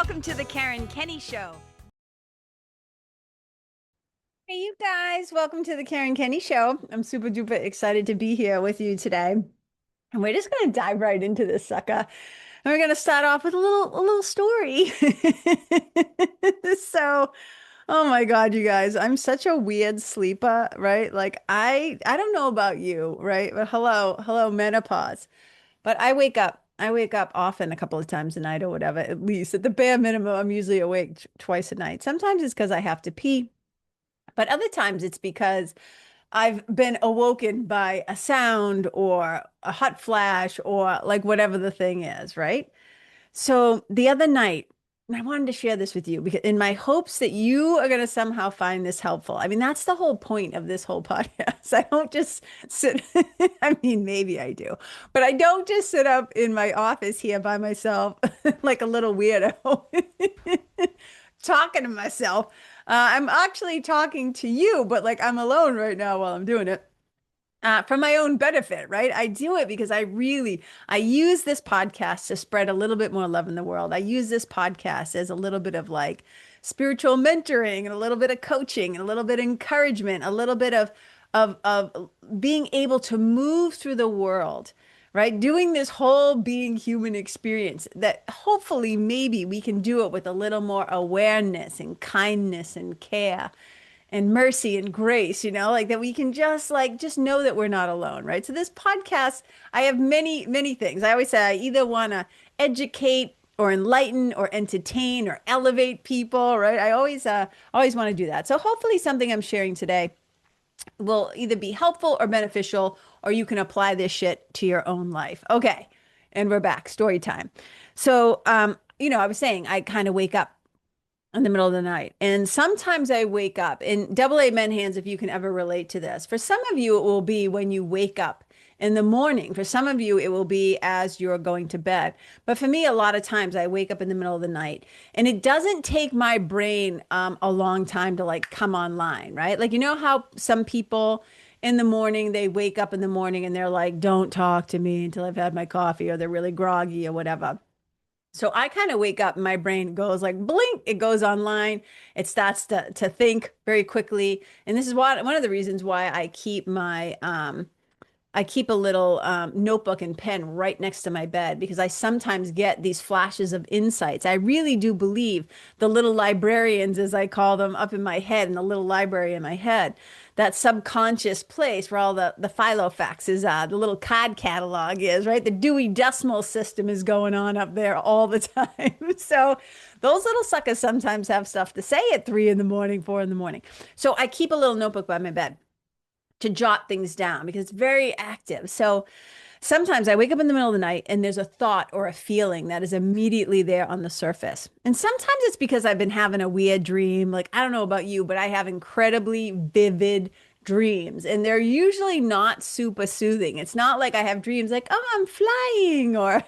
Welcome to the Karen Kenney Show. Hey, you guys, welcome to the Karen Kenney Show. I'm super duper excited to be here with you today. And we're just going to dive right into this sucker. And we're going to start off with a little story. So, oh my God, you guys, I'm such a weird sleeper, right? Like I don't know about you, right? But hello, menopause. But I wake up. I wake up often a couple of times a night or whatever, at least at the bare minimum. I'm usually awake twice a night. Sometimes it's because I have to pee, but other times it's because I've been awoken by a sound or a hot flash or like whatever the thing is, right? So the other night, and I wanted to share this with you because in my hopes that you are going to somehow find this helpful. I mean, that's the whole point of this whole podcast. I don't just sit, I mean, maybe I do, but I don't just sit up in my office here by myself like a little weirdo talking to myself. I'm actually talking to you, but like I'm alone right now while I'm doing it. For my own benefit, right? I do it because I use this podcast to spread a little bit more love in the world. I use this podcast as a little bit of like spiritual mentoring and a little bit of coaching and a little bit of encouragement, a little bit of being able to move through the world, right? Doing this whole being human experience that hopefully maybe we can do it with a little more awareness and kindness and care and mercy and grace, like that we can just know that we're not alone, right? So this podcast, I have many things. I always say I either want to educate or enlighten or entertain or elevate people, right? I always want to do that. So hopefully something I'm sharing today will either be helpful or beneficial, or you can apply this shit to your own life. Okay. And we're back, story time. So, I was saying I kind of wake up in the middle of the night. And sometimes I wake up in double A men hands, if you can ever relate to this. For some of you, it will be when you wake up in the morning. For some of you, it will be as you're going to bed. But for me, a lot of times I wake up in the middle of the night and it doesn't take my brain a long time to like come online, right? Like, you know how some people in the morning, they wake up in the morning and they're like, don't talk to me until I've had my coffee, or they're really groggy or whatever. So I kind of wake up and my brain goes like blink, it goes online. It starts to think very quickly. And this is one of the reasons why I keep a little notebook and pen right next to my bed, because I sometimes get these flashes of insights. I really do believe the little librarians, as I call them, up in my head, in the little library in my head, that subconscious place where all the filofaxes are, the little card catalog is, right? The Dewey Decimal System is going on up there all the time. So those little suckers sometimes have stuff to say at 3 in the morning, 4 in the morning. So I keep a little notebook by my bed to jot things down because it's very active. So sometimes I wake up in the middle of the night and there's a thought or a feeling that is immediately there on the surface. And sometimes it's because I've been having a weird dream. Like, I don't know about you, but I have incredibly vivid dreams and they're usually not super soothing. It's not like I have dreams like, oh, I'm flying, or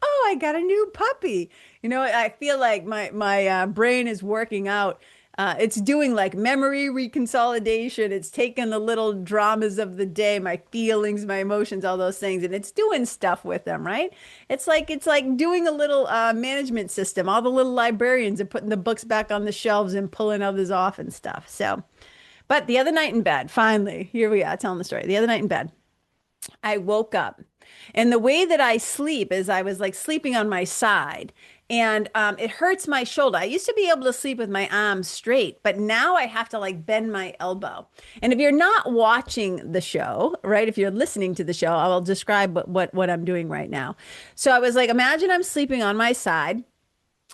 oh, I got a new puppy. I feel like my brain is working out. It's doing like memory reconsolidation. It's taking the little dramas of the day, my feelings, my emotions, all those things, and it's doing stuff with them, right? It's like doing a little management system. All the little librarians are putting the books back on the shelves and pulling others off and stuff. So, but the other night in bed, finally, here we are telling the story. The other night in bed, I woke up. And the way that I sleep is I was like sleeping on my side and it hurts my shoulder. I used to be able to sleep with my arms straight, but now I have to like bend my elbow. And if you're not watching the show, right, if you're listening to the show, I will describe what I'm doing right now. So I was like, imagine I'm sleeping on my side.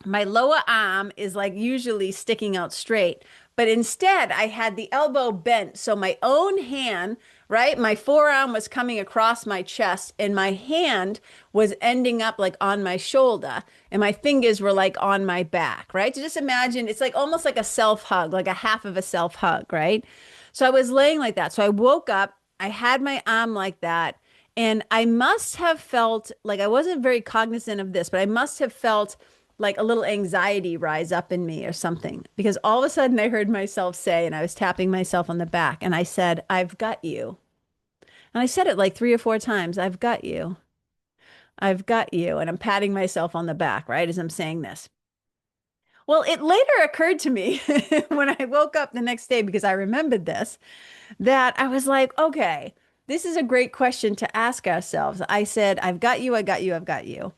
My lower arm is like usually sticking out straight, but instead I had the elbow bent. So my own hand, right? My forearm was coming across my chest and my hand was ending up like on my shoulder and my fingers were like on my back, right? So just imagine it's like almost like a self hug, like a half of a self hug, right? So I was laying like that. So I woke up, I had my arm like that. And I must have felt like I wasn't very cognizant of this, but I must have felt like a little anxiety rise up in me or something, because all of a sudden I heard myself say, and I was tapping myself on the back, and I said, I've got you. And I said it like 3 or 4 times, I've got you. I've got you. And I'm patting myself on the back, right, as I'm saying this. Well, it later occurred to me when I woke up the next day, because I remembered this, that I was like, okay, this is a great question to ask ourselves. I said, I've got you, I got you, I've got you.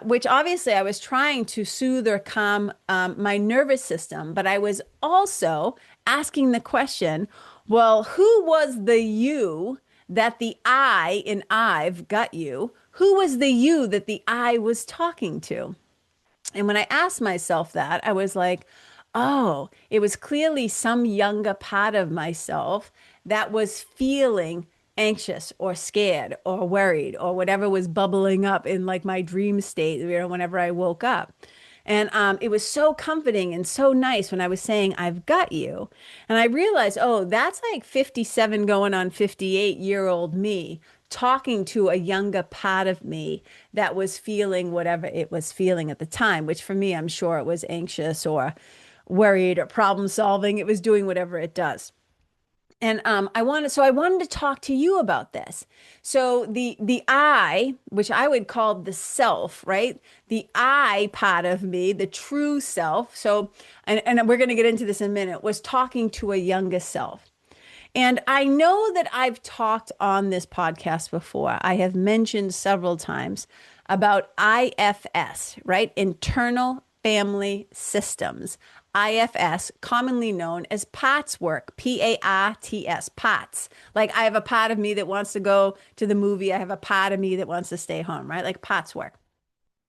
Which obviously I was trying to soothe or calm my nervous system, but I was also asking the question, well, who was the you that the I in I've got you? Who was the you that the I was talking to? And when I asked myself that, I was like, oh, it was clearly some younger part of myself that was feeling anxious or scared or worried or whatever was bubbling up in like my dream state, whenever I woke up. And it was so comforting and so nice when I was saying, I've got you. And I realized, oh, that's like 57 going on 58-year-old me talking to a younger part of me that was feeling whatever it was feeling at the time, which for me, I'm sure it was anxious or worried or problem solving. It was doing whatever it does. And I wanted to talk to you about this. So the I, which I would call the self, right? The I part of me, the true self. So, and we're going to get into this in a minute, was talking to a younger self. And I know that I've talked on this podcast before. I have mentioned several times about IFS, right? Internal Family Systems. IFS, commonly known as PATS work, PARTS, PATS. Like I have a part of me that wants to go to the movie. I have a part of me that wants to stay home, right? Like PATS work.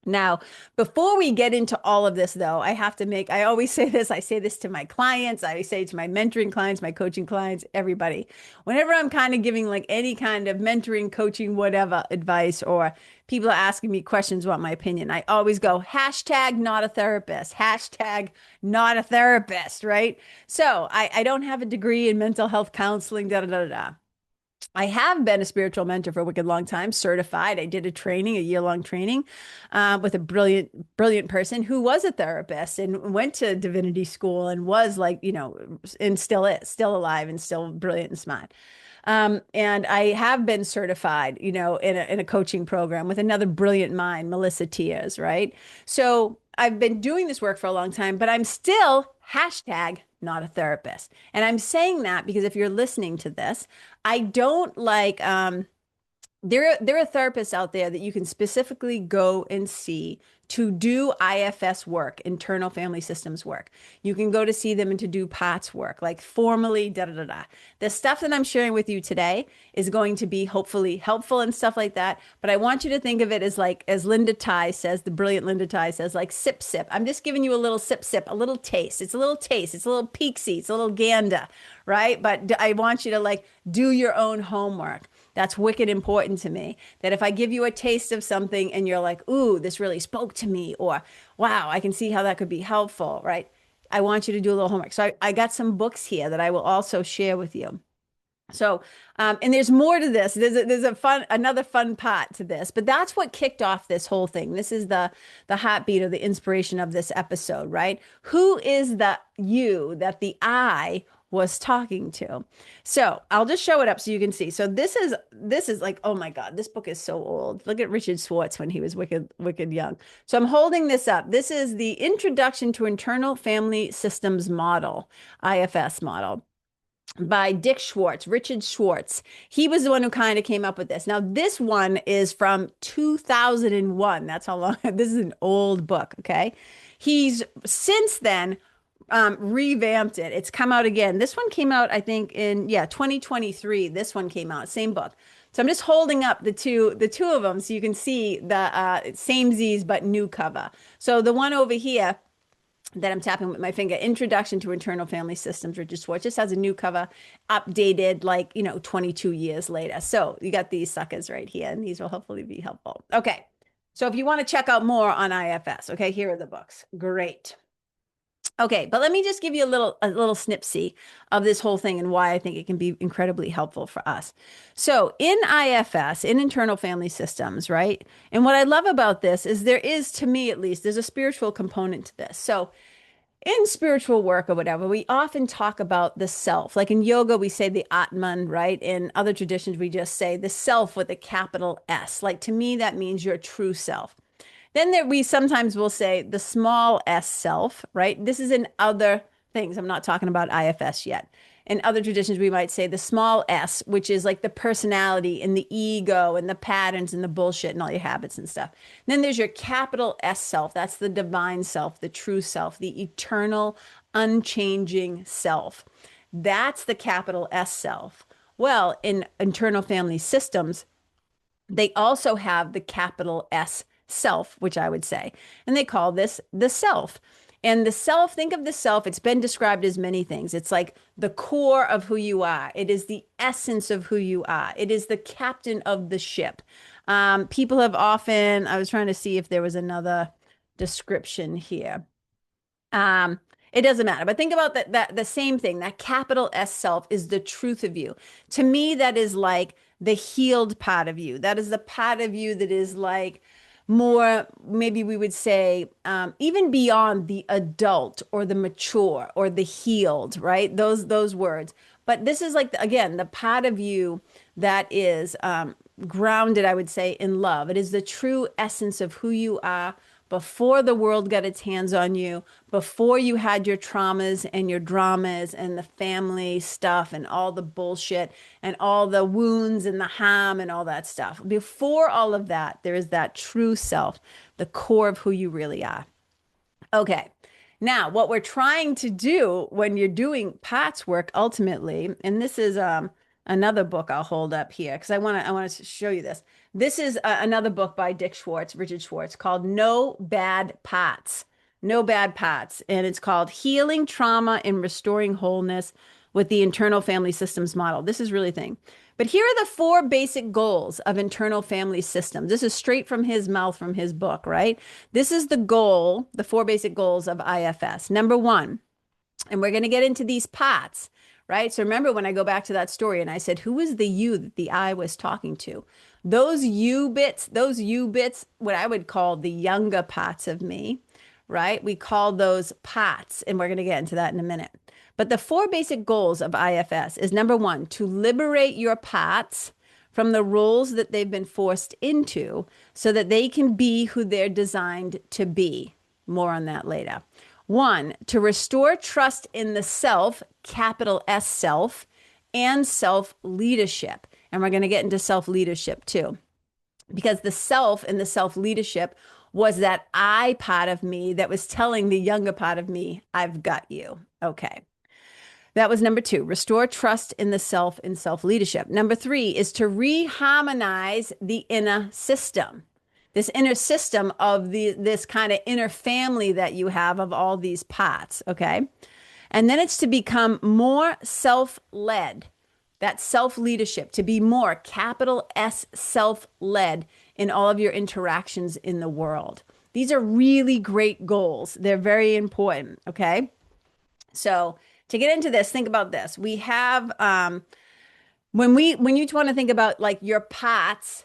Now, before we get into all of this, though, I always say this, I say this to my clients, I say it to my mentoring clients, my coaching clients, everybody. Whenever I'm kind of giving like any kind of mentoring, coaching, whatever advice, or people are asking me questions about my opinion, I always go, hashtag not a therapist, hashtag not a therapist, right? So I don't have a degree in mental health counseling, da da da da. I have been a spiritual mentor for a wicked long time, certified. I did a training, a year-long training, with a brilliant, brilliant person who was a therapist and went to divinity school and was like, and still is, still alive and still brilliant and smart. And I have been certified, in a coaching program with another brilliant mind, Melissa Tiers, right? So I've been doing this work for a long time, but I'm still hashtag not a therapist. And I'm saying that because if you're listening to this, I don't like there are therapists out there that you can specifically go and see to do IFS work, internal family systems work. You can go to see them and to do PATS work, like formally, da da da da. The stuff that I'm sharing with you today is going to be hopefully helpful and stuff like that. But I want you to think of it as like, as Linda Ty says, the brilliant Linda Ty says, like sip sip. I'm just giving you a little sip sip, a little taste. It's a little taste. It's a little peeksy. It's a little ganda, right? But I want you to like do your own homework. That's wicked important to me. That if I give you a taste of something and you're like, ooh, this really spoke to me, or wow, I can see how that could be helpful, right? I want you to do a little homework. So I got some books here that I will also share with you. So, and there's more to this. Another fun part to this, but that's what kicked off this whole thing. This is the heartbeat or the inspiration of this episode, right? Who is the you that the I was talking to? So I'll just show it up so you can see. So this is like, oh my God, this book is so old. Look at Richard Schwartz when he was wicked young. So I'm holding this up. This is the Introduction to Internal Family Systems Model, IFS model, by Dick Schwartz, Richard Schwartz. He was the one who kind of came up with this. Now, this one is from 2001. That's how long, this is an old book, okay? He's since then revamped it. It's come out again. This one came out, I think, in, 2023. This one came out, same book. So I'm just holding up the two of them so you can see the same Z's but new cover. So the one over here that I'm tapping with my finger, Introduction to Internal Family Systems, Richard Schwartz, just has a new cover, updated 22 years later. So you got these suckers right here, and these will hopefully be helpful. Okay, so if you want to check out more on IFS, okay, here are the books. Great. Okay, but let me just give you a little snipsy of this whole thing and why I think it can be incredibly helpful for us. So in IFS, in internal family systems, right? And what I love about this is there is, to me at least, there's a spiritual component to this. So in spiritual work or whatever, we often talk about the self. Like in yoga, we say the Atman, right? In other traditions, we just say the self with a capital S. Like to me, that means your true self. Then there, we sometimes will say the small s self, right? This is in other things. I'm not talking about IFS yet. In other traditions, we might say the small s, which is like the personality and the ego and the patterns and the bullshit and all your habits and stuff. And then there's your capital S self. That's the divine self, the true self, the eternal, unchanging self. That's the capital S self. Well, in internal family systems, they also have the capital S self, which I would say, and they call this the self. And the self, think of the self, it's been described as many things. It's like the core of who you are, it is the essence of who you are, it is the captain of the ship. People have often, I was trying to see if there was another description here. Um, it doesn't matter, but think about that the same thing. That capital S self is the truth of you. To me, that is like the healed part of you. That is the part of you that is like more, maybe we would say, even beyond the adult or the mature or the healed, right? Those words. But this is like again the part of you that is grounded, I would say, in love. It is the true essence of who you are before the world got its hands on you, before you had your traumas and your dramas and the family stuff and all the bullshit and all the wounds and the harm and all that stuff. Before all of that, there is that true self, the core of who you really are. Okay. Now, what we're trying to do when you're doing PATS work ultimately, and this is another book I'll hold up here because I want to show you this. This is another book by Richard Schwartz, called No Bad PATS. No Bad PATS. And it's called Healing Trauma and Restoring Wholeness with the Internal Family Systems Model. This is really thing. But here are the four basic goals of internal family systems. This is straight from his mouth, from his book, right? This is the goal, the four basic goals of IFS. Number one, and we're going to get into these parts, right? So remember when I go back to that story and I said, who is the you that the I was talking to? Those you bits, what I would call the younger parts of me, right? We call those parts, and we're going to get into that in a minute. But the four basic goals of IFS is number one, to liberate your parts from the roles that they've been forced into so that they can be who they're designed to be. More on that later. One, to restore trust in the self, capital S self, and self leadership. And we're going to get into self leadership too, because the self and the self leadership was that I part of me that was telling the younger part of me, I've got you. Okay. That was number two, restore trust in the self and self leadership. Number three is to reharmonize the inner system. This inner system of this kind of inner family that you have of all these parts, okay? And then it's to become more self-led, that self-leadership, to be more capital S self-led in all of your interactions in the world. These are really great goals. They're very important, okay? So to get into this, think about this. We have when you want to think about like your parts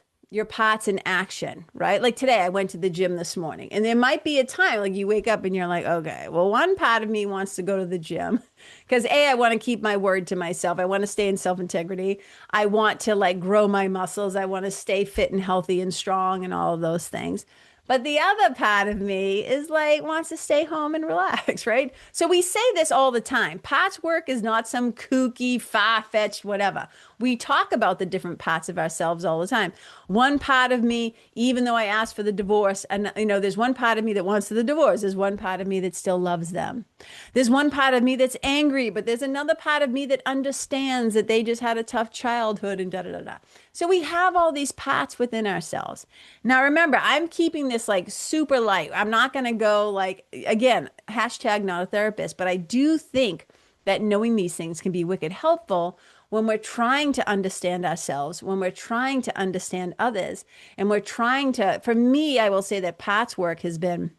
in action, right? Like today, I went to the gym this morning, and there might be a time like you wake up and you're like, okay, well, one part of me wants to go to the gym because I want to keep my word to myself. I want to stay in self-integrity. I want to like grow my muscles. I want to stay fit and healthy and strong and all of those things. But the other part of me is like, wants to stay home and relax, right? So we say this all the time. Parts work is not some kooky, far-fetched, whatever. We talk about the different parts of ourselves all the time. One part of me, even though I asked for the divorce, and there's one part of me that wants the divorce. There's one part of me that still loves them. There's one part of me that's angry, but there's another part of me that understands that they just had a tough childhood and da da da da. So we have all these parts within ourselves. Now, remember, I'm keeping this like super light. I'm not going to go like, again, hashtag not a therapist, but I do think that knowing these things can be wicked helpful when we're trying to understand ourselves, when we're trying to understand others, and we're trying to, for me, I will say that parts work has been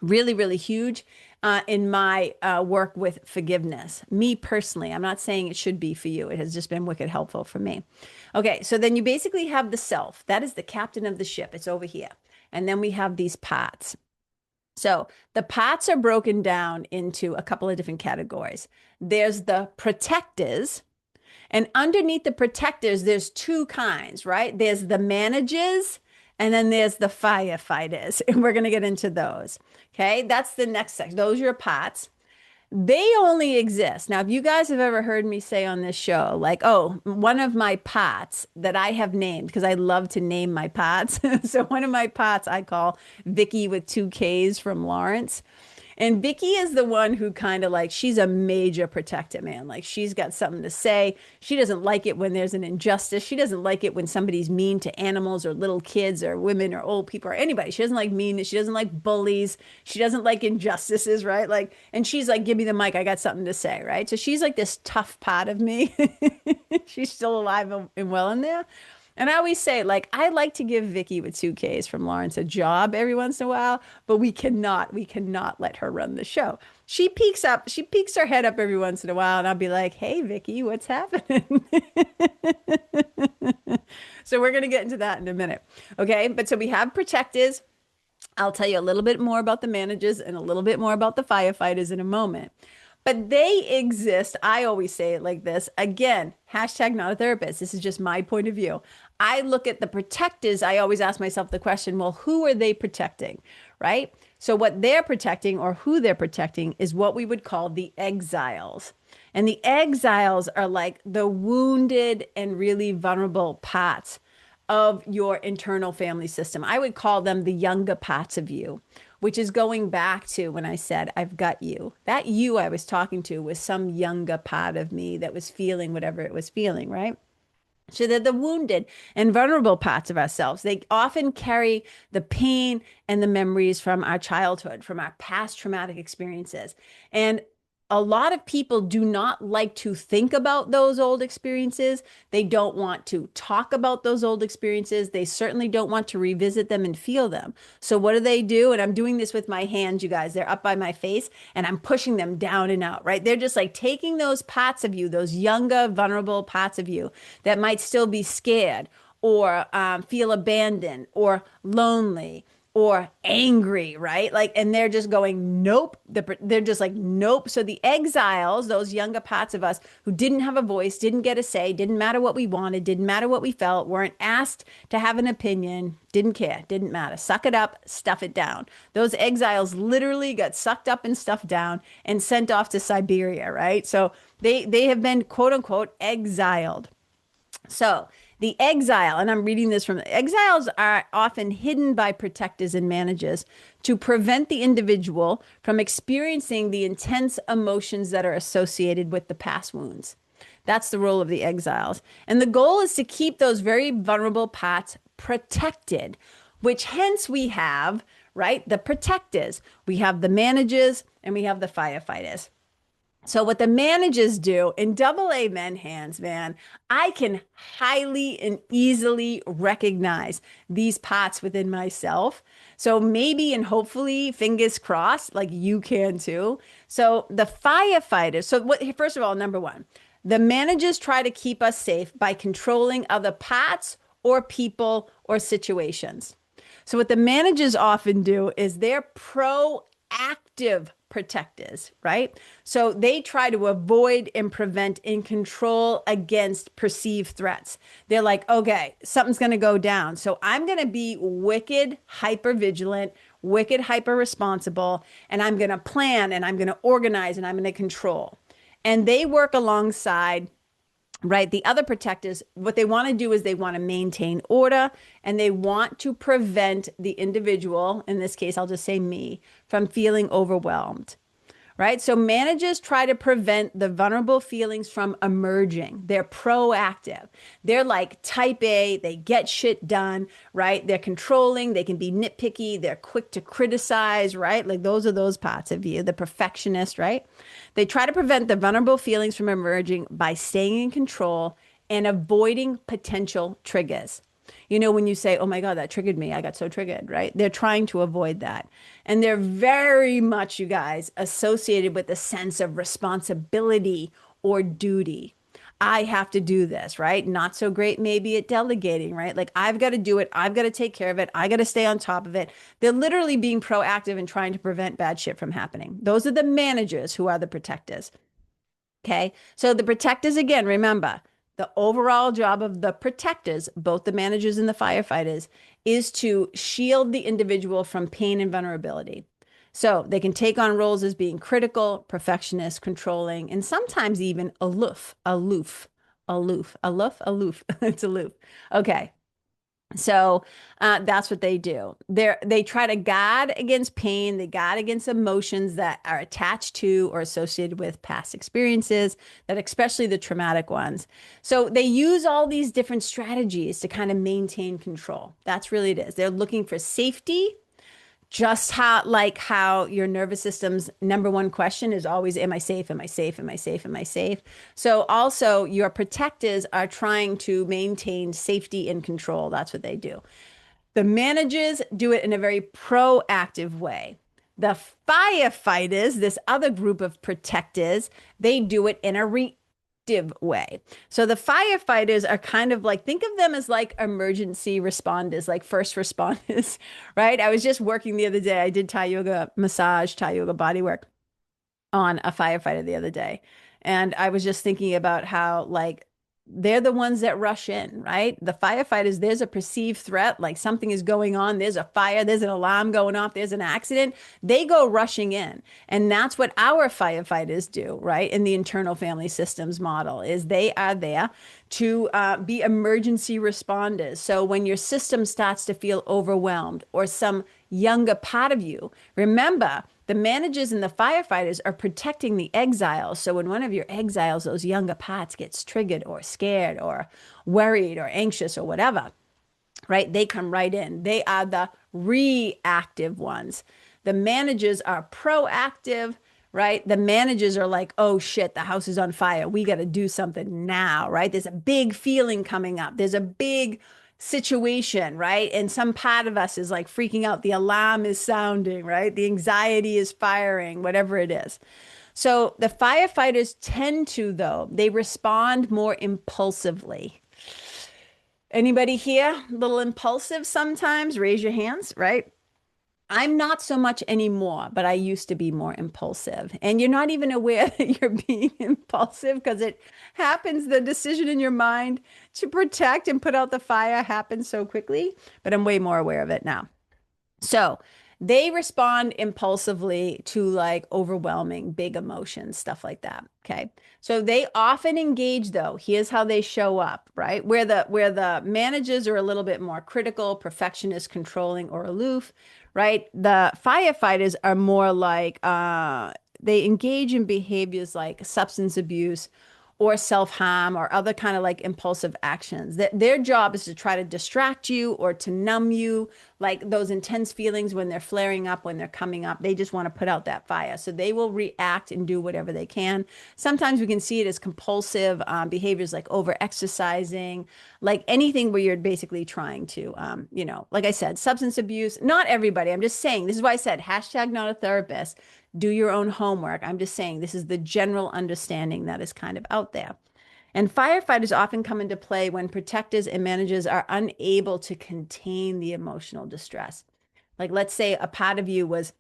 really, really huge in my work with forgiveness. Me personally, I'm not saying it should be for you. It has just been wicked helpful for me. Okay, so then you basically have the self. That is the captain of the ship. It's over here. And then we have these parts. So the parts are broken down into a couple of different categories. There's the protectors, and underneath the protectors, there's two kinds, right? There's the managers, and then there's the firefighters. And we're going to get into those. Okay. That's the next section. Those are your parts. They only exist. Now, if you guys have ever heard me say on this show, like, oh, one of my pots that I have named, because I love to name my pots. So one of my pots I call Vicky with two Ks from Lawrence. And Vicky is the one who kind of like, she's a major protector, man. Like she's got something to say. She doesn't like it when there's an injustice. She doesn't like it when somebody's mean to animals or little kids or women or old people or anybody. She doesn't like meanness. She doesn't like bullies. She doesn't like injustices, right? Like, and she's like, give me the mic. I got something to say, right? So she's like this tough part of me. She's still alive and well in there. And I always say, like, I like to give Vicky with two Ks from Lawrence a job every once in a while, but we cannot let her run the show. She peeks her head up every once in a while, and I'll be like, hey, Vicky, what's happening? So we're going to get into that in a minute. Okay. But so we have protectors. I'll tell you a little bit more about the managers and a little bit more about the firefighters in a moment. But they exist. I always say it like this. Again, hashtag not a therapist. This is just my point of view. I look at the protectors. I always ask myself the question, well, who are they protecting? Right? So what they're protecting or who they're protecting is what we would call the exiles. And the exiles are like the wounded and really vulnerable parts of your internal family system. I would call them the younger parts of you, which is going back to when I said, I've got you. That you I was talking to was some younger part of me that was feeling whatever it was feeling, right? So they're the wounded and vulnerable parts of ourselves. They often carry the pain and the memories from our childhood, from our past traumatic experiences. And a lot of people do not like to think about those old experiences. They don't want to talk about those old experiences. They certainly don't want to revisit them and feel them. So what do they do? And I'm doing this with my hands, you guys. They're up by my face and I'm pushing them down and out, right? They're just like taking those parts of you, those younger, vulnerable parts of you that might still be scared or feel abandoned or lonely or angry, right? Like, and they're just going, nope. They're just like, nope. So the exiles, those younger parts of us who didn't have a voice, didn't get a say, didn't matter what we wanted, didn't matter what we felt, weren't asked to have an opinion, didn't care, didn't matter. Suck it up, stuff it down. Those exiles literally got sucked up and stuffed down and sent off to Siberia, right? So they have been quote unquote exiled. So the exile, and I'm reading this from exiles are often hidden by protectors and managers to prevent the individual from experiencing the intense emotions that are associated with the past wounds. That's the role of the exiles. And the goal is to keep those very vulnerable parts protected, which hence we have, right, the protectors. We have the managers and we have the firefighters. So what the managers do in double amen hands, man, I can highly and easily recognize these parts within myself. So maybe and hopefully, fingers crossed, like you can too. So the firefighters, so what, first of all, number one, the managers try to keep us safe by controlling other parts or people or situations. So what the managers often do is they're proactive protectors, right? So they try to avoid and prevent and control against perceived threats. They're like, okay, something's going to go down. So I'm going to be wicked, hyper vigilant, wicked, hyper responsible, and I'm going to plan and I'm going to organize and I'm going to control. And they work alongside, right, the other protectors. What they want to do is they want to maintain order and they want to prevent the individual, in this case, I'll just say me, from feeling overwhelmed, right? So managers try to prevent the vulnerable feelings from emerging. They're proactive. They're like type A, they get shit done, right? They're controlling, they can be nitpicky, they're quick to criticize, right? Like those are those parts of you, the perfectionist, right? They try to prevent the vulnerable feelings from emerging by staying in control and avoiding potential triggers. You know, when you say, oh my God, that triggered me, I got so triggered, right? They're trying to avoid that. And they're very much, you guys, associated with a sense of responsibility or duty. I have to do this, right? Not so great maybe at delegating, right? Like I've got to do it. I've got to take care of it. I got to stay on top of it. They're literally being proactive and trying to prevent bad shit from happening. Those are the managers who are the protectors. Okay. So the protectors, again, remember, the overall job of the protectors, both the managers and the firefighters, is to shield the individual from pain and vulnerability. So they can take on roles as being critical, perfectionist, controlling, and sometimes even aloof. It's aloof. Okay. So that's what they do. They try to guard against pain. They guard against emotions that are attached to or associated with past experiences, that especially the traumatic ones. So they use all these different strategies to kind of maintain control. That's really it is. They're looking for safety, just how your nervous system's number one question is always, am I safe? Am I safe? Am I safe? Am I safe? So also your protectors are trying to maintain safety and control. That's what they do. The managers do it in a very proactive way. The firefighters, this other group of protectors, they do it in a reactive way. So the firefighters are kind of like, think of them as like emergency responders, like first responders, right? I was just working the other day. I did Thai yoga massage, Thai yoga body work on a firefighter the other day. And I was just thinking about how, like, they're the ones that rush in, right? The firefighters, there's a perceived threat, like something is going on, there's a fire, there's an alarm going off, there's an accident. They go rushing in. And that's what our firefighters do, right? In the internal family systems model, is they are there to be emergency responders. So when your system starts to feel overwhelmed or some younger part of you, remember, the managers and the firefighters are protecting the exiles. So when one of your exiles, those younger parts, gets triggered or scared or worried or anxious or whatever, right? They come right in. They are the reactive ones. The managers are proactive, right? The managers are like, oh shit, the house is on fire. We got to do something now, right? There's a big feeling coming up. There's a big situation, right? And some part of us is like freaking out. The alarm is sounding, right? The anxiety is firing, whatever it is. So the firefighters tend to, though, they respond more impulsively. Anybody here a little impulsive sometimes? Raise your hands, right? I'm not so much anymore, but I used to be more impulsive. And you're not even aware that you're being impulsive because it happens. The decision in your mind to protect and put out the fire happens so quickly, but I'm way more aware of it now. So they respond impulsively to like overwhelming big emotions, stuff like that. Okay. So they often engage though. Here's how they show up, right? Where the managers are a little bit more critical, perfectionist, controlling, or aloof, right? The firefighters are more like they engage in behaviors like substance abuse or self-harm or other kind of like impulsive actions. That their job is to try to distract you or to numb you, like those intense feelings when they're flaring up, when they're coming up. They just want to put out that fire. So they will react and do whatever they can. Sometimes we can see it as compulsive behaviors like over exercising, like anything where you're basically trying to, like I said, substance abuse. Not everybody. I'm just saying, this is why I said hashtag not a therapist. Do your own homework. I'm just saying this is the general understanding that is kind of out there. And firefighters often come into play when protectors and managers are unable to contain the emotional distress. Like, let's say a part of you was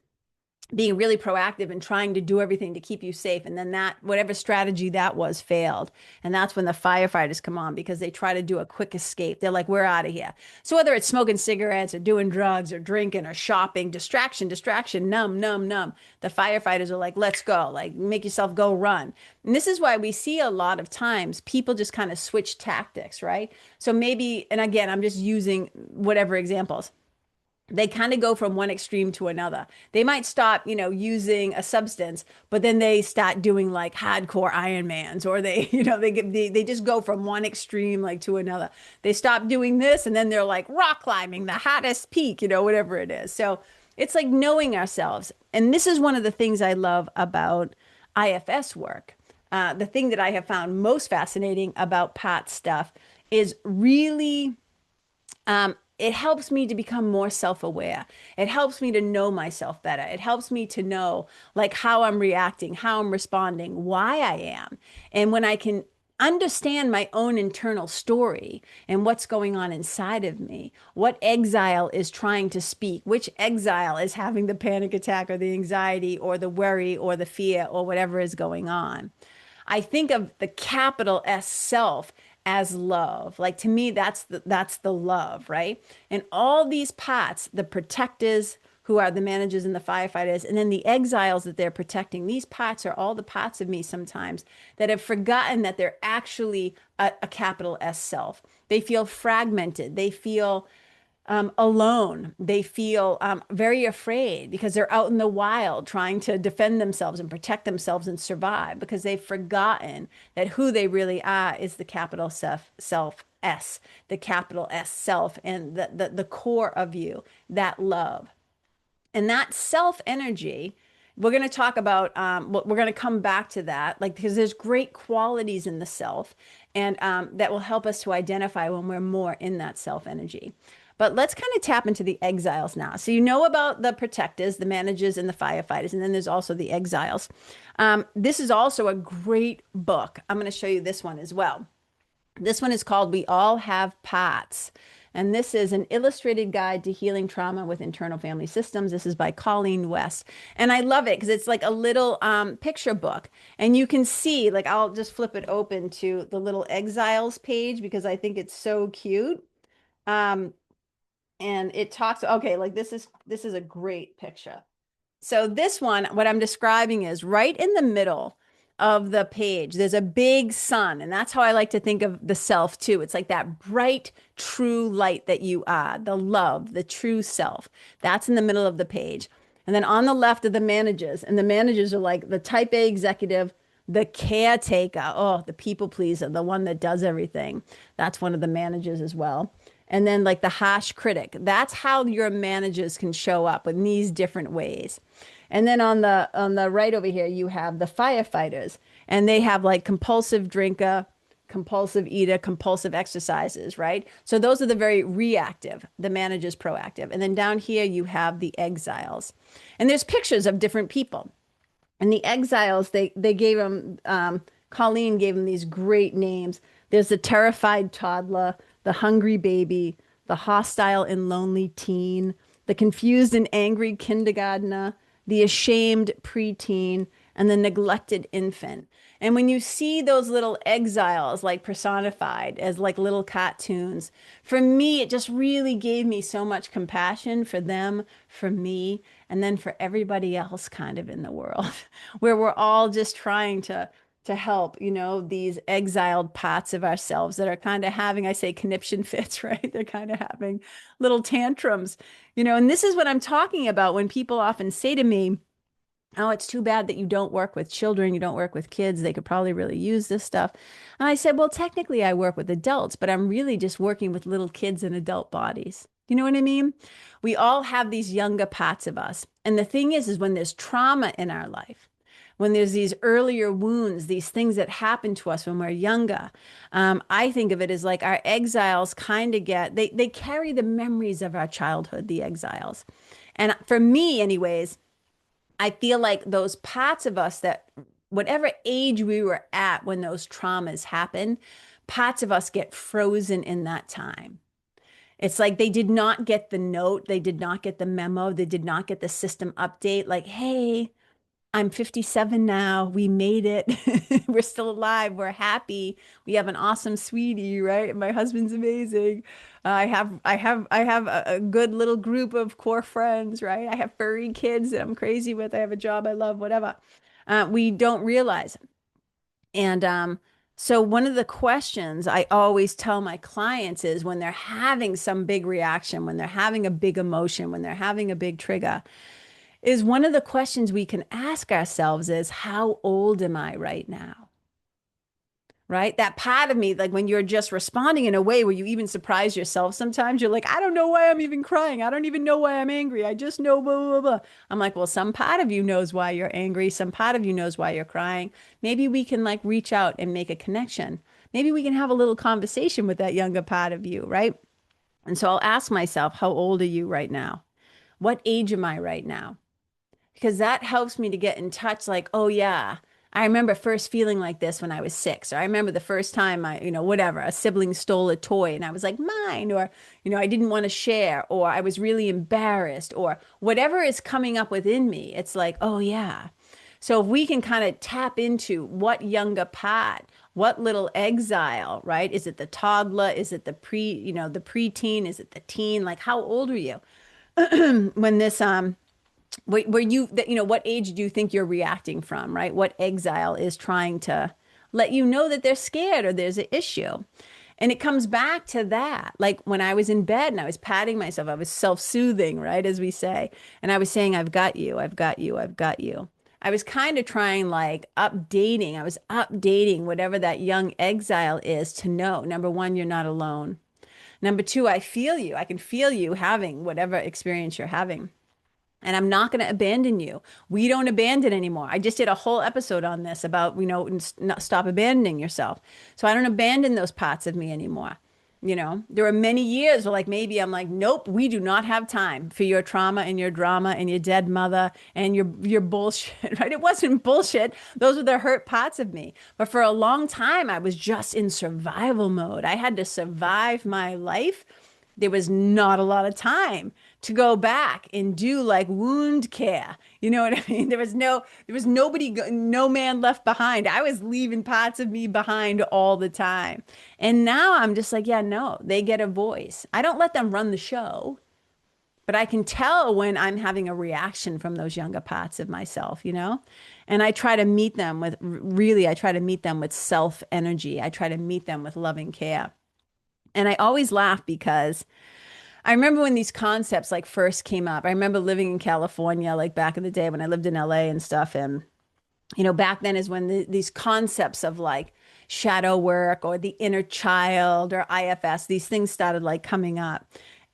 being really proactive and trying to do everything to keep you safe. And then that, whatever strategy that was, failed. And that's when the firefighters come on because they try to do a quick escape. They're like, we're out of here. So whether it's smoking cigarettes or doing drugs or drinking or shopping, distraction, numb. The firefighters are like, let's go, like make yourself go run. And this is why we see a lot of times people just kind of switch tactics, right? So maybe, and again, I'm just using whatever examples, they kind of go from one extreme to another. They might stop, using a substance, but then they start doing like hardcore Ironmans, or they, they just go from one extreme like to another. They stop doing this, and then they're like rock climbing the hottest peak, whatever it is. So it's like knowing ourselves, and this is one of the things I love about IFS work. The thing that I have found most fascinating about Pat's stuff is really it helps me to become more self-aware. It helps me to know myself better. It helps me to know like how I'm reacting, how I'm responding, why I am. And when I can understand my own internal story and what's going on inside of me, what exile is trying to speak, which exile is having the panic attack or the anxiety or the worry or the fear or whatever is going on. I think of the capital S self as love. Like to me, that's the love, right? And all these parts, the protectors who are the managers and the firefighters, and then the exiles that they're protecting, these parts are all the parts of me sometimes that have forgotten that they're actually a capital S self. They feel fragmented. They feel alone. They feel very afraid because they're out in the wild trying to defend themselves and protect themselves and survive because they've forgotten that who they really are is the capital self S, the capital S self, and the core of you, that love. And that self energy, we're going to talk about, we're going to come back to that, like, because there's great qualities in the self, and that will help us to identify when we're more in that self energy. But let's kind of tap into the exiles now. So, you know about the protectors, the managers, and the firefighters, and then there's also the exiles. This is also a great book. I'm going to show you this one as well. This one is called We All Have Parts. And this is an illustrated guide to healing trauma with internal family systems. This is by Colleen West. And I love it because it's like a little picture book. And you can see, like, I'll just flip it open to the little exiles page because I think it's so cute. Um, and it talks, okay, like this is a great picture. So this one, what I'm describing is right in the middle of the page, there's a big sun. And that's how I like to think of the self too. It's like that bright, true light that you are, the love, the true self. That's in the middle of the page. And then on the left are the managers. And the managers are like the type A executive, the caretaker, oh, the people pleaser, the one that does everything. That's one of the managers as well. And then like the harsh critic. That's how your managers can show up in these different ways. And then on the right over here, you have the firefighters, and they have like compulsive drinker, compulsive eater, compulsive exercises, right? So those are the very reactive, the manager's proactive. And then down here, you have the exiles. And there's pictures of different people. And the exiles, they gave them, Colleen gave them these great names. There's the terrified toddler, the hungry baby, the hostile and lonely teen, the confused and angry kindergartner, the ashamed preteen, and the neglected infant. And when you see those little exiles like personified as like little cartoons, for me, it just really gave me so much compassion for them, for me, and then for everybody else kind of in the world, where we're all just trying to help, these exiled parts of ourselves that are kind of having, I say, conniption fits, right? They're kind of having little tantrums, and this is what I'm talking about when people often say to me, oh, it's too bad that you don't work with children, you don't work with kids. They could probably really use this stuff. And I said, well, technically I work with adults, but I'm really just working with little kids in adult bodies. You know what I mean? We all have these younger parts of us. And the thing is when there's trauma in our life, when there's these earlier wounds, these things that happen to us when we're younger, I think of it as like our exiles kind of they carry the memories of our childhood, the exiles. And for me, anyways, I feel like those parts of us that whatever age we were at when those traumas happen, parts of us get frozen in that time. It's like they did not get the note, they did not get the memo, they did not get the system update like, hey, I'm 57 now. We made it. We're still alive. We're happy. We have an awesome sweetie, right? My husband's amazing. I have a good little group of core friends, right? I have furry kids that I'm crazy with. I have a job I love, whatever. We don't realize. And so one of the questions I always tell my clients is when they're having some big reaction, when they're having a big emotion, when they're having a big trigger, is one of the questions we can ask ourselves is, how old am I right now? Right? That part of me, like when you're just responding in a way where you even surprise yourself sometimes, you're like, I don't know why I'm even crying. I don't even know why I'm angry. I just know blah, blah, blah. I'm like, well, some part of you knows why you're angry. Some part of you knows why you're crying. Maybe we can like reach out and make a connection. Maybe we can have a little conversation with that younger part of you, right? And so I'll ask myself, how old are you right now? What age am I right now? Because that helps me to get in touch like, oh yeah, I remember first feeling like this when I was 6, or I remember the first time whatever, a sibling stole a toy and I was like, mine, or, I didn't want to share, or I was really embarrassed, or whatever is coming up within me. It's like, oh, yeah. So if we can kind of tap into what younger part, what little exile, right? Is it the toddler? Is it the preteen? Is it the teen? Like, how old are you when this, were you that what age do you think you're reacting from, right? What exile is trying to let you know that they're scared or there's an issue? And it comes back to that. Like when I was in bed and I was patting myself, I was self-soothing, right? As we say. And I was saying, I've got you, I've got you, I've got you. I was kind of trying like updating. I was updating whatever that young exile is to know. Number one, you're not alone. Number two, I feel you. I can feel you having whatever experience you're having. And I'm not going to abandon you. We don't abandon anymore. I just did a whole episode on this about, stop abandoning yourself. So I don't abandon those parts of me anymore. There are many years where like maybe I'm like, nope, we do not have time for your trauma and your drama and your dead mother and your bullshit, right? It wasn't bullshit. Those were the hurt parts of me. But for a long time, I was just in survival mode. I had to survive my life. There was not a lot of time to go back and do like wound care. You know what I mean? There was nobody, no man left behind. I was leaving parts of me behind all the time. And now I'm just like, yeah, no, they get a voice. I don't let them run the show, but I can tell when I'm having a reaction from those younger parts of myself. And I try to meet them with really, I try to meet them with self energy. I try to meet them with loving care. And I always laugh because I remember when these concepts like first came up. I remember living in California, like back in the day when I lived in LA and stuff. And, back then is when these concepts of like shadow work or the inner child or IFS, these things started like coming up.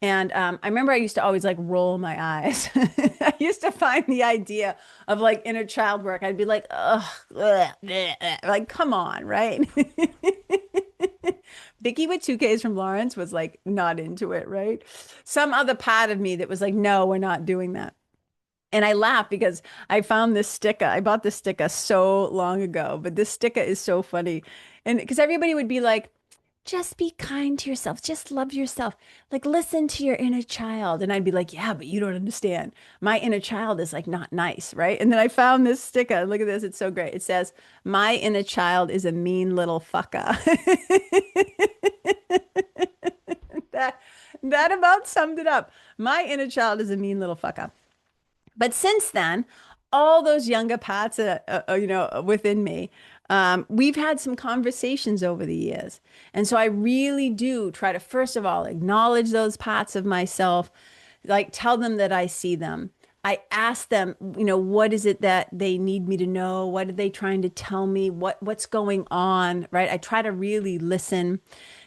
And I remember I used to always like roll my eyes. I used to find the idea of like inner child work. I'd be like, ugh, bleh, bleh, bleh. Like, come on, right? Vicky with 2Ks from Lawrence was like not into it, right? Some other part of me that was like, no, we're not doing that. And I laugh because I found this sticker. I bought this sticker so long ago, but this sticker is so funny. And because everybody would be like, just be kind to yourself, just love yourself, like listen to your inner child. And I'd be like, yeah, but you don't understand. My inner child is like not nice, right? And then I found this sticker. Look at this. It's so great. It says, my inner child is a mean little fucker. That that about summed it up. My inner child is a mean little fucker. But since then, all those younger parts, within me, we've had some conversations over the years. And so I really do try to, first of all, acknowledge those parts of myself, like tell them that I see them. I ask them, what is it that they need me to know? What are they trying to tell me? What's going on, right? I try to really listen.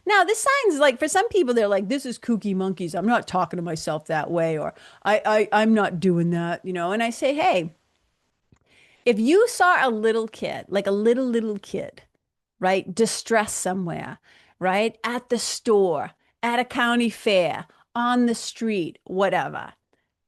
Now, this sounds like for some people, they're like, this is kooky monkeys. I'm not talking to myself that way, or I'm not doing that. And I say, hey, if you saw a little kid, like a little kid, right, distressed somewhere, right, at the store, at a county fair, on the street, whatever,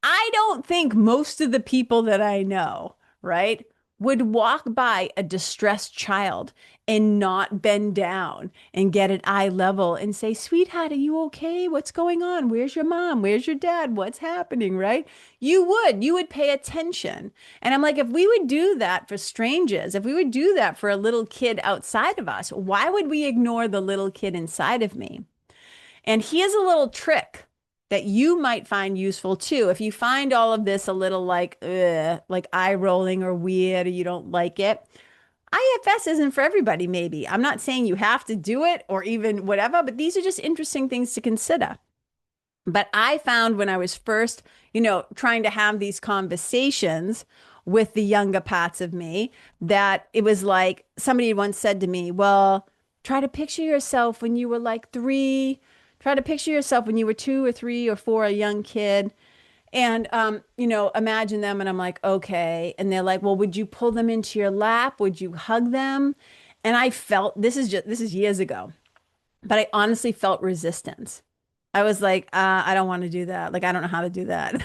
I don't think most of the people that I know, right, would walk by a distressed child and not bend down and get at eye level and say, sweetheart, are you okay? What's going on? Where's your mom? Where's your dad? What's happening, right? You would pay attention. And I'm like, if we would do that for strangers, if we would do that for a little kid outside of us, why would we ignore the little kid inside of me? And here's a little trick that you might find useful too. If you find all of this a little like, ugh, like eye rolling or weird, or you don't like it, IFS isn't for everybody, maybe. I'm not saying you have to do it or even whatever, but these are just interesting things to consider. But I found when I was first, trying to have these conversations with the younger parts of me, that it was like somebody once said to me, well, try to picture yourself when you were like 3. Try to picture yourself when you were 2 or 3 or 4, a young kid. And, imagine them. And I'm like, okay. And they're like, well, would you pull them into your lap? Would you hug them? And I felt, this is years ago, but I honestly felt resistance. I was like, I don't want to do that. Like, I don't know how to do that.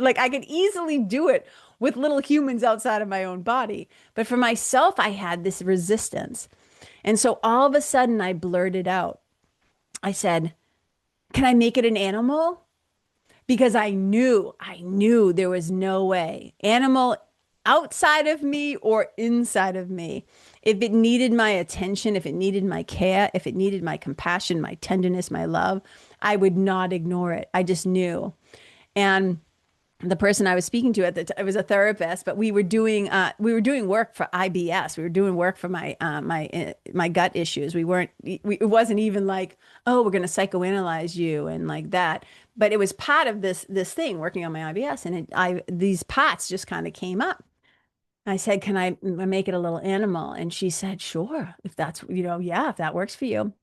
Like, I could easily do it with little humans outside of my own body. But for myself, I had this resistance. And so all of a sudden, I blurted out. I said, can I make it an animal? Because I knew there was no way. Animal outside of me or inside of me. If it needed my attention, if it needed my care, if it needed my compassion, my tenderness, my love, I would not ignore it. I just knew. And the person I was speaking to at the time, I was a therapist, but we were doing work for IBS. We were doing work for my gut issues. It wasn't even like, oh, we're going to psychoanalyze you and like that. But it was part of this thing working on my IBS, and these parts just kind of came up. I said, "Can I make it a little animal?" And she said, "Sure, if that's, yeah, if that works for you."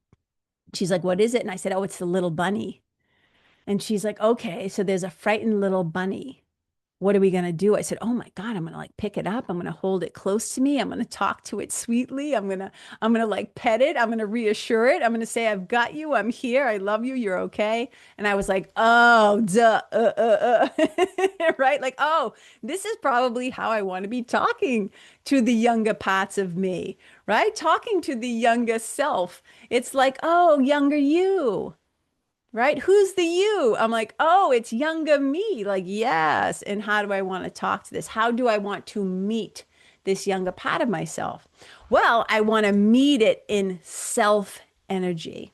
She's like, "What is it?" And I said, "Oh, it's the little bunny." And she's like, "Okay, so there's a frightened little bunny. What are we going to do?" I said, "Oh my God, I'm going to like pick it up. I'm going to hold it close to me. I'm going to talk to it sweetly. I'm going to like pet it. I'm going to reassure it. I'm going to say, I've got you. I'm here. I love you. You're okay." And I was like, oh, duh, right? Like, oh, this is probably how I want to be talking to the younger parts of me, right? Talking to the younger self. It's like, oh, younger you. Right? Who's the you? I'm like, oh, it's younger me. Like, yes. And how do I want to talk to this? How do I want to meet this younger part of myself? Well, I want to meet it in self energy,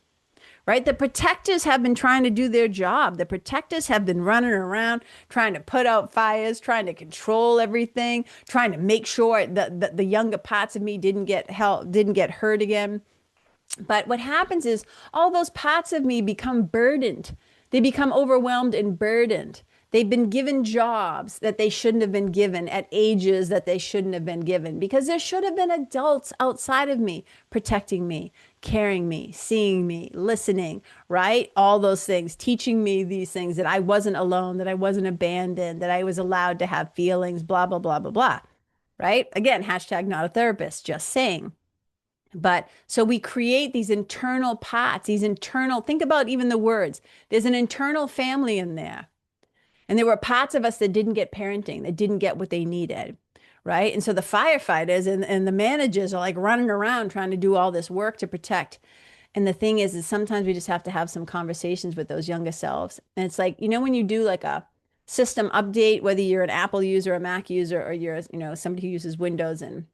right? The protectors have been trying to do their job. The protectors have been running around trying to put out fires, trying to control everything, trying to make sure that the younger parts of me didn't get help, didn't get hurt again. But what happens is all those parts of me become burdened. They become overwhelmed and burdened. They've been given jobs that they shouldn't have been given at ages that they shouldn't have been given because there should have been adults outside of me protecting me, caring me, seeing me, listening, right? All those things, teaching me these things that I wasn't alone, that I wasn't abandoned, that I was allowed to have feelings, blah, blah, blah, blah, blah, right? Again, hashtag not a therapist, just saying. But so we create these internal pots, these internal, think about even the words. There's an internal family in there. And there were parts of us that didn't get parenting, that didn't get what they needed. Right. And so the firefighters and the managers are like running around trying to do all this work to protect. And the thing is sometimes we just have to have some conversations with those younger selves. And it's like, when you do like a system update, whether you're an Apple user, a Mac user, or you're, somebody who uses Windows and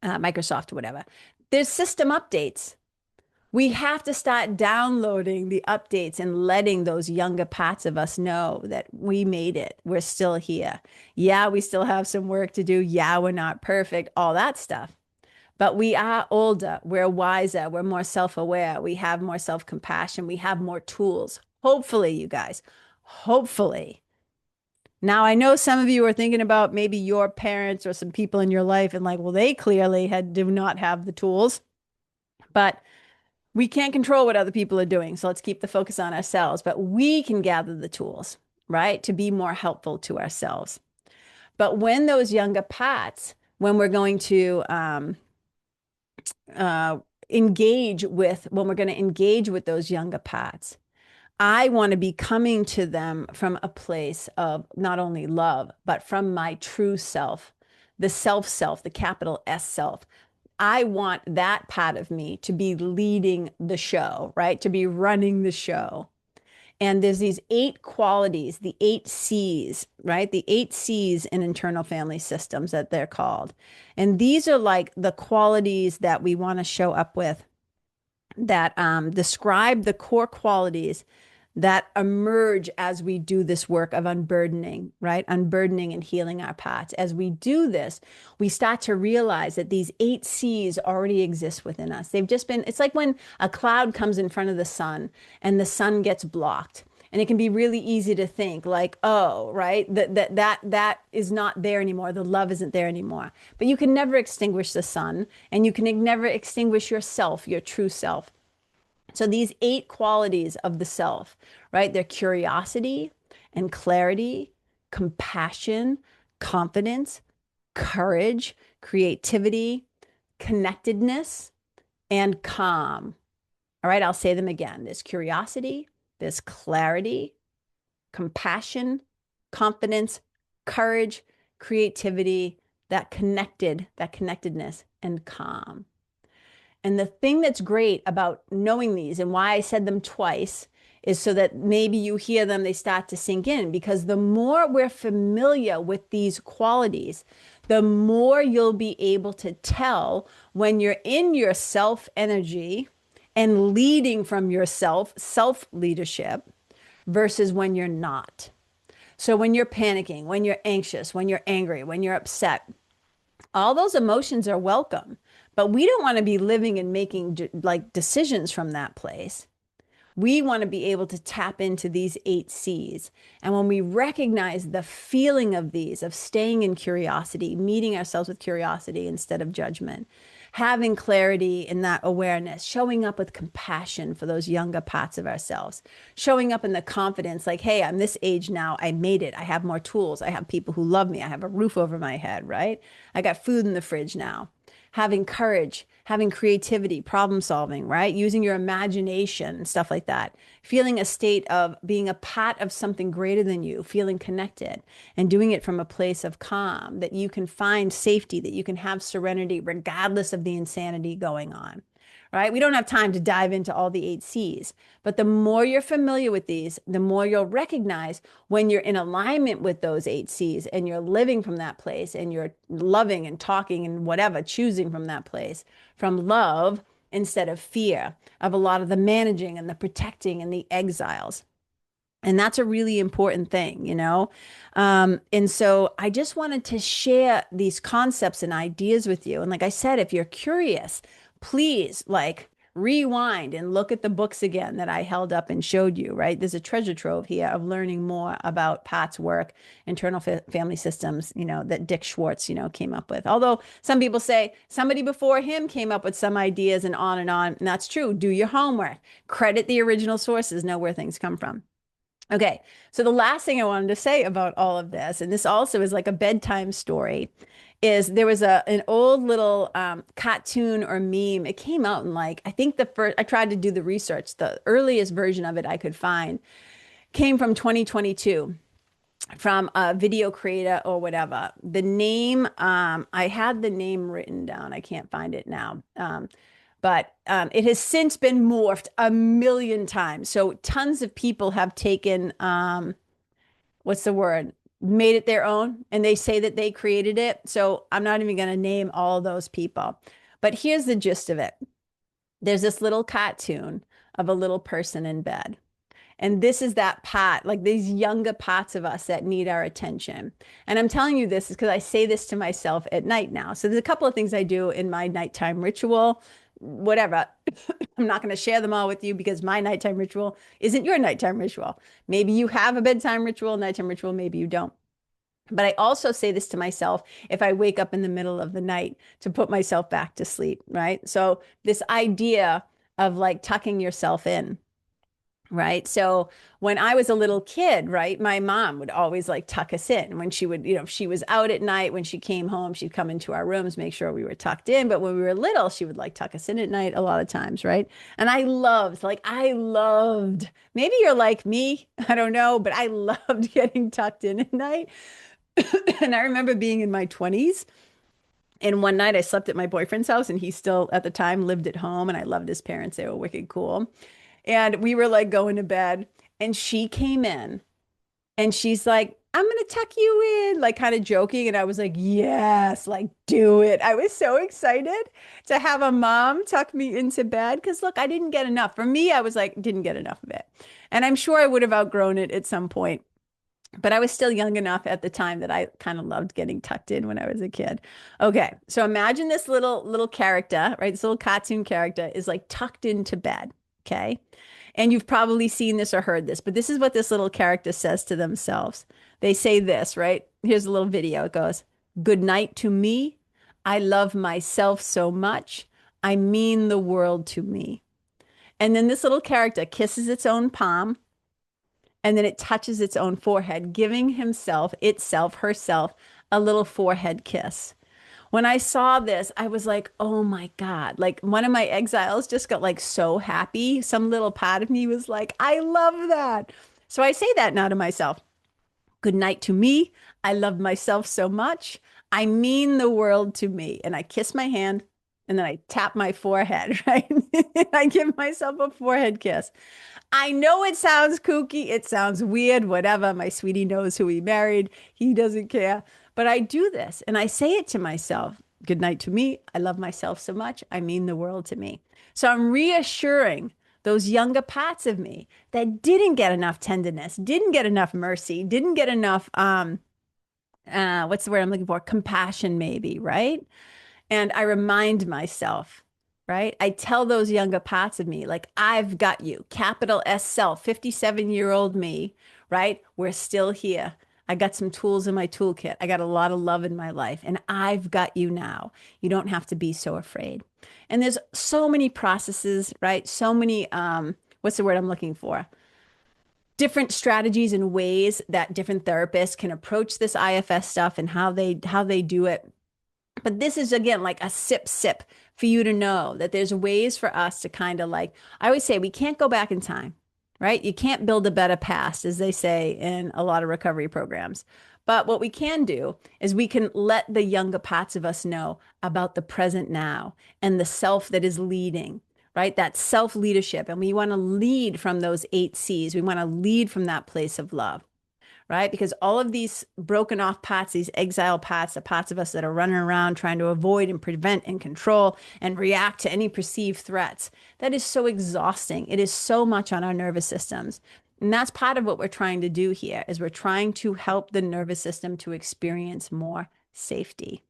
Microsoft or whatever. There's system updates. We have to start downloading the updates and letting those younger parts of us know that we made it. We're still here. Yeah, we still have some work to do. Yeah, we're not perfect, all that stuff. But we are older. We're wiser. We're more self-aware. We have more self-compassion. We have more tools. Hopefully, you guys, hopefully. Now, I know some of you are thinking about maybe your parents or some people in your life and like, well, they clearly do not have the tools, but we can't control what other people are doing. So let's keep the focus on ourselves, but we can gather the tools, right, to be more helpful to ourselves. But when those younger parts, when we're going to uh, when we're going to engage with those younger parts, I want to be coming to them from a place of not only love, but from my true self, the self, the capital S self. I want that part of me to be leading the show, right? To be running the show. And there's these 8 qualities, the 8 C's, right? The 8 C's in internal family systems that they're called. And these are like the qualities that we want to show up with that describe the core qualities that emerge as we do this work of unburdening, right? Unburdening and healing our parts. As we do this, we start to realize that these 8 C's already exist within us. They've just been, it's like when a cloud comes in front of the sun and the sun gets blocked. And it can be really easy to think like, oh, right, that is not there anymore. The love isn't there anymore. But you can never extinguish the sun, and you can never extinguish yourself, your true self. So these 8 qualities of the self, right? They're curiosity and clarity, compassion, confidence, courage, creativity, connectedness, and calm. All right, I'll say them again. There's curiosity, There's clarity, compassion, confidence, courage, creativity, that connectedness, and calm. And the thing that's great about knowing these and why I said them twice is so that maybe you hear them, they start to sink in. Because the more we're familiar with these qualities, the more you'll be able to tell when you're in your self energy and leading from yourself, self leadership, versus when you're not. So when you're panicking, when you're anxious, when you're angry, when you're upset, all those emotions are welcome, but we don't want to be living and making like decisions from that place. We want to be able to tap into these 8 C's. And when we recognize the feeling of these, of staying in curiosity, meeting ourselves with curiosity instead of judgment, having clarity in that awareness, showing up with compassion for those younger parts of ourselves, showing up in the confidence like, hey, I'm this age now. I made it. I have more tools. I have people who love me. I have a roof over my head, right? I got food in the fridge now. Having courage, having creativity, problem solving, right? Using your imagination and stuff like that. Feeling a state of being a part of something greater than you, feeling connected, and doing it from a place of calm, that you can find safety, that you can have serenity regardless of the insanity going on. Right? We don't have time to dive into all the 8 C's, but the more you're familiar with these, the more you'll recognize when you're in alignment with those 8 C's and you're living from that place and you're loving and talking and whatever, choosing from that place, from love instead of fear, of a lot of the managing and the protecting and the exiles. And that's a really important thing, you know? And so I just wanted to share these concepts and ideas with you. And like I said, if you're curious, please like rewind and look at the books again that I held up and showed you, right? There's a treasure trove here of learning more about Pat's work, internal family systems, you know, that Dick Schwartz, you know, came up with. Although some people say somebody before him came up with some ideas and on and on. And that's true. Do your homework, credit the original sources, know where things come from. Okay, so the last thing I wanted to say about all of this, and this also is like a bedtime story, is there was an old little cartoon or meme. It came out in like, I think the first, I tried to do the research, the earliest version of it I could find came from 2022 from a video creator or whatever. The name, I had the name written down. I can't find it now. But it has since been morphed a million times. So tons of people have taken, what's the word? Made it their own, and they say that they created it. So I'm not even going to name all those people. But here's the gist of it. There's this little cartoon of a little person in bed. And this is that part, like these younger parts of us that need our attention. And I'm telling you this is because I say this to myself at night now. So there's a couple of things I do in my nighttime ritual, whatever. I'm not going to share them all with you because my nighttime ritual isn't your nighttime ritual. Maybe you have a bedtime ritual, nighttime ritual, maybe you don't. But I also say this to myself if I wake up in the middle of the night to put myself back to sleep, right? So this idea of like tucking yourself in. Right. So when I was a little kid, right, my mom would always like tuck us in when she would, you know, if she was out at night, when she came home, she'd come into our rooms, make sure we were tucked in. But when we were little, she would like tuck us in at night a lot of times. Right. And I loved, maybe you're like me, I don't know, but I loved getting tucked in at night. And I remember being in my 20s. And one night I slept at my boyfriend's house and he still at the time lived at home and I loved his parents. They were wicked cool. And we were like going to bed and she came in and she's like, I'm going to tuck you in, like kind of joking. And I was like, yes, like do it. I was so excited to have a mom tuck me into bed because look, I didn't get enough. For me, I was like, didn't get enough of it. And I'm sure I would have outgrown it at some point. But I was still young enough at the time that I kind of loved getting tucked in when I was a kid. Okay, so imagine this little character, right? This little cartoon character is like tucked into bed. Okay. And you've probably seen this or heard this, but this is what this little character says to themselves. They say this, right? Here's a little video. It goes, good night to me. I love myself so much. I mean the world to me. And then this little character kisses its own palm and then it touches its own forehead, giving himself, itself, herself, a little forehead kiss. When I saw this, I was like, oh my God. Like one of my exiles just got like so happy. Some little part of me was like, I love that. So I say that now to myself. Good night to me. I love myself so much. I mean the world to me. And I kiss my hand and then I tap my forehead, right? I give myself a forehead kiss. I know it sounds kooky. It sounds weird, whatever. My sweetie knows who he married. He doesn't care. But I do this and I say it to myself. Good night to me. I love myself so much. I mean the world to me. So I'm reassuring those younger parts of me that didn't get enough tenderness, didn't get enough mercy, didn't get enough what's the word I'm looking for? Compassion, maybe, right? And I remind myself, right? I tell those younger parts of me, like, I've got you, capital S self, 57-year-old me, right? We're still here. I got some tools in my toolkit. I got a lot of love in my life, and I've got you now. You don't have to be so afraid. And there's so many processes, right? So many, what's the word I'm looking for? Different strategies and ways that different therapists can approach this IFS stuff and how they do it. But this is again like a sip for you to know that there's ways for us to kind of like, I always say we can't go back in time, right? You can't build a better past, as they say in a lot of recovery programs. But what we can do is we can let the younger parts of us know about the present now and the self that is leading, right? That self leadership. And we want to lead from those 8 C's. We want to lead from that place of love, right? Because all of these broken off parts, these exile parts, the parts of us that are running around trying to avoid and prevent and control and react to any perceived threats, that is so exhausting. It is so much on our nervous systems. And that's part of what we're trying to do here is we're trying to help the nervous system to experience more safety.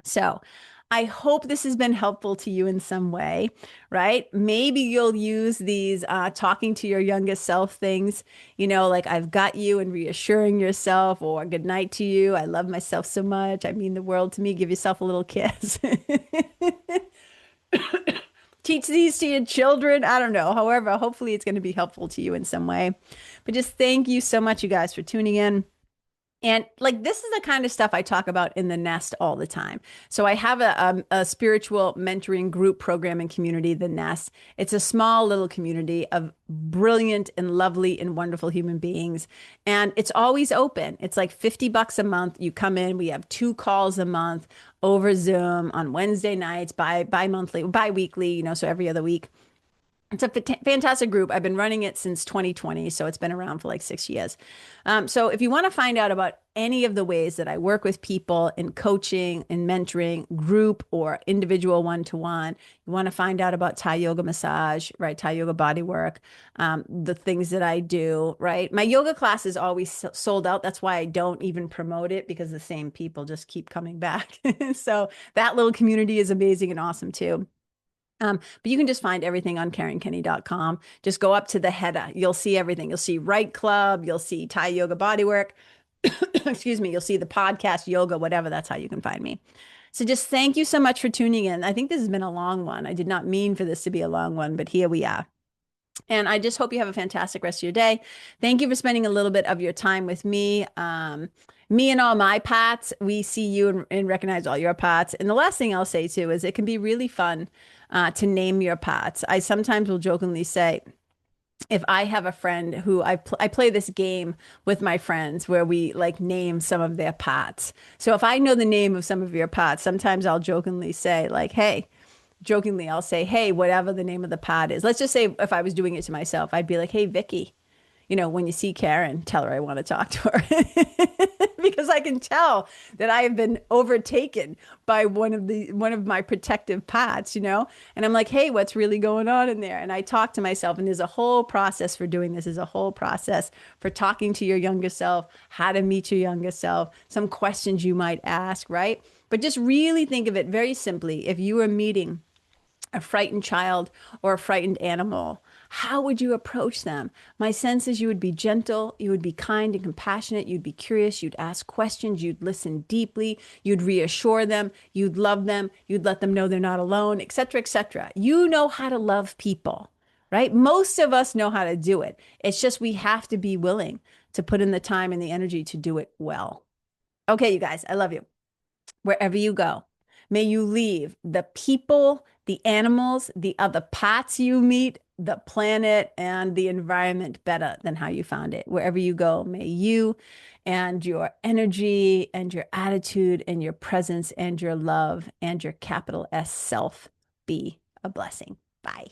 So I hope this has been helpful to you in some way, right? Maybe you'll use these talking to your youngest self things, like I've got you and reassuring yourself, or good night to you. I love myself so much. I mean the world to me. Give yourself a little kiss. Teach these to your children. I don't know. However, hopefully it's going to be helpful to you in some way. But just thank you so much, you guys, for tuning in. And like this is the kind of stuff I talk about in the Nest all the time. So I have a spiritual mentoring group program and community, the Nest. It's a small little community of brilliant and lovely and wonderful human beings. And it's always open. It's like $50 a month. You come in, we have 2 calls a month over Zoom on Wednesday nights, bi-monthly, bi-weekly, so every other week. It's a fantastic group. I've been running it since 2020, so it's been around for like 6 years. So if you want to find out about any of the ways that I work with people in coaching and mentoring, group or individual one-to-one, you want to find out about Thai yoga massage, right? Thai yoga body work, the things that I do, right? My yoga class is always sold out. That's why I don't even promote it because the same people just keep coming back. So that little community is amazing and awesome too. But you can just find everything on KarenKenney.com. Just go up to the header. You'll see everything. You'll see Right Club. You'll see Thai Yoga Bodywork. Excuse me. You'll see the podcast, yoga, whatever. That's how you can find me. So just thank you so much for tuning in. I think this has been a long one. I did not mean for this to be a long one, but here we are. And I just hope you have a fantastic rest of your day. Thank you for spending a little bit of your time with me. Me and all my parts, we see you and recognize all your parts. And the last thing I'll say too is it can be really fun to name your parts. I sometimes will jokingly say, if I have a friend who I play this game with my friends where we like name some of their parts. So if I know the name of some of your parts, sometimes I'll jokingly say like, hey, jokingly, I'll say, hey, whatever the name of the pod is. Let's just say if I was doing it to myself, I'd be like, hey, Vicky, when you see Karen, tell her I want to talk to her. Because I can tell that I have been overtaken by one of my protective pods, And I'm like, hey, what's really going on in there? And I talk to myself, and there's a whole process for doing this. There's a whole process for talking to your younger self, how to meet your younger self, some questions you might ask, right? But just really think of it very simply. If you were meeting a frightened child or a frightened animal, how would you approach them? My sense is you would be gentle, you would be kind and compassionate, you'd be curious, you'd ask questions, you'd listen deeply, you'd reassure them, you'd love them, you'd let them know they're not alone, etc., etc. You know how to love people, right? Most of us know how to do it. It's just we have to be willing to put in the time and the energy to do it well. Okay, you guys, I love you. wherever you go. May you leave the people, the animals, the other parts you meet, the planet, and the environment better than how you found it. Wherever you go, may you and your energy and your attitude and your presence and your love and your capital S self be a blessing. Bye.